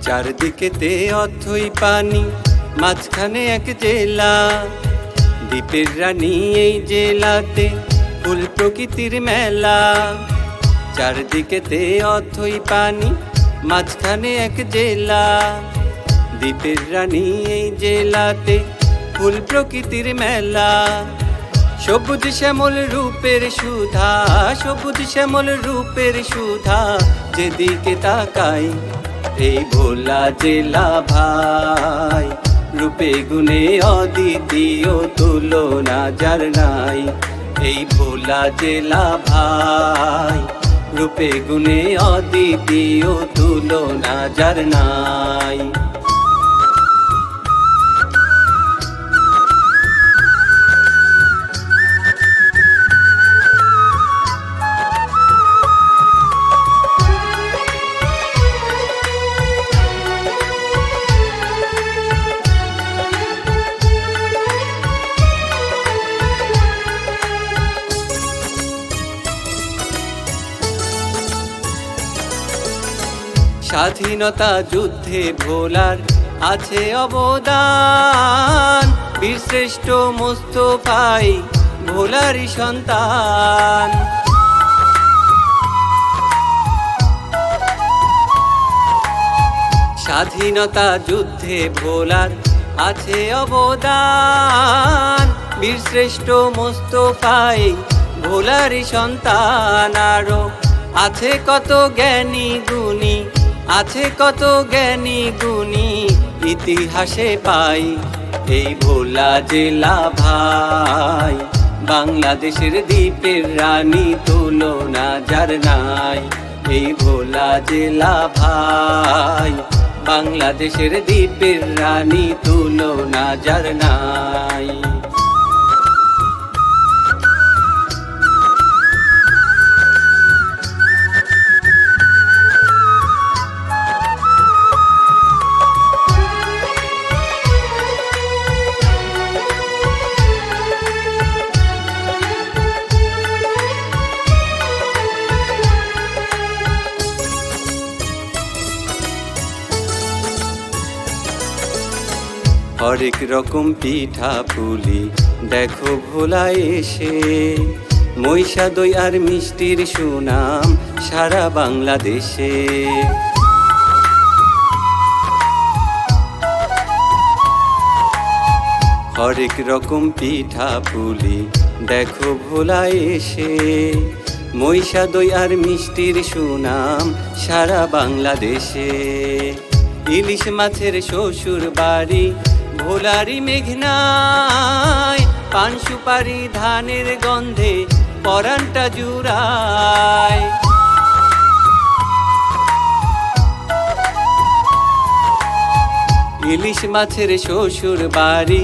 চারদিকেতে অথই পানি, মাঝখানে এক জেলা। দ্বীপের রানী এই জেলাতে ফুল প্রকৃতির মেলা। চারদিকেতে অথই পানি, মাঝখানে এক জেলা। দ্বীপের রানী এই জেলাতে ফুল প্রকৃতির মেলা। সবুজ শ্যামল রূপের সুধা, সবুজ শ্যামল রূপের সুধা, যেদিকে তাকাই এই ভোলা জেলা ভাই। রূপে গুণে অদ্বিতীয়, তুলনা যার নাই এই ভোলা জেলা ভাই। রূপে গুণে অদ্বিতীয়, তুলনা যার নাই। স্বাধীনতা যুদ্ধে ভোলার আছে অবদান। বীরশ্রেষ্ঠ মোস্তফাই ভোলারই সন্তান। স্বাধীনতা যুদ্ধে ভোলার আছে অবদান। বীরশ্রেষ্ঠ মোস্তফাই ভোলারই সন্তান। আরো আছে কত জ্ঞানী গুণী, আছে কত জ্ঞানী গুণী, ইতিহাসে পাই এই ভোলা জেলা ভাই। বাংলাদেশের দ্বীপের রানী, তুলনা যার নাই এই ভোলা জেলা ভাই। বাংলাদেশের দ্বীপের রানী, তুলনা যার নাই। হরেক রকম পিঠা পুলি দেখো ভোলায় এসে। মহিষা দই আর মিষ্টির সুনাম সারা বাংলাদেশে। হরেক রকম পিঠা পুলি দেখো ভোলায় এসে। মহিষা দই আর মিষ্টির সুনাম সারা বাংলাদেশে। ইলিশ মাছের শ্বশুর বাড়ি ভোলারি মেঘনায়। পান সুপারি ধানের গন্ধে পরানটা জুড়ায়। ইলিশ মাছের শ্বশুর বাড়ি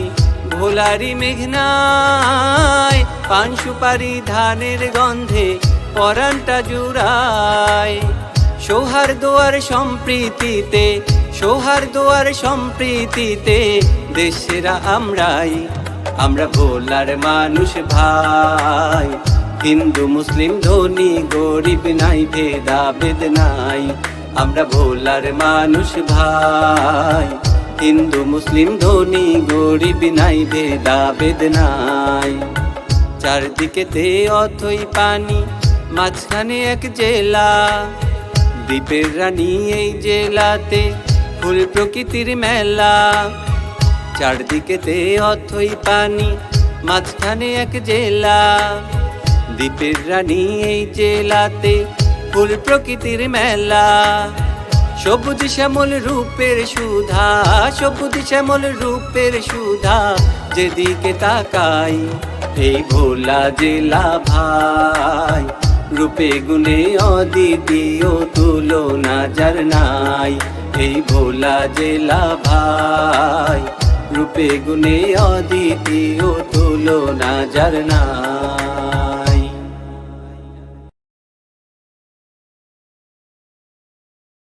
ভোলারি মেঘনায়। পান সুপারি ধানের গন্ধে পরানটা জুড়ায়। সৌহার্দ্য আর সম্প্রীতিতে, সৌহার্দ্য আর সম্প্রীতিতে দেশেরা আমরাই। আমরা ভোলার মানুষ ভাই। হিন্দু মুসলিম ধনী গরিব নাই, ভেদাভেদ নাই। আমরা ভোলার মানুষ ভাই। হিন্দু মুসলিম ধনী গরিব নাই, ভেদাভেদ নাই। চারদিকেতে অথই পানি, মাঝখানে এক জেলা। দ্বীপের রানী এই জেলাতে ফুল প্রকৃতির মেলা। চারদিকেতে অথই পানি, মাঝখানে এক জেলা। দ্বীপের রানী এই জেলাতে ফুল প্রকৃতির মেলা। সবুজ শ্যামল রূপের সুধা, সবুজ শ্যামল রূপের সুধা, যেদিকে তাকাই এই ভোলা জেলা ভাই। রূপে গুণে অদ্বিতীয়, তুলনা যার নাই এই ভোলা জেলা ভাই। রূপে গুণে অদ্বিতীয়, তুলনা যার নাই।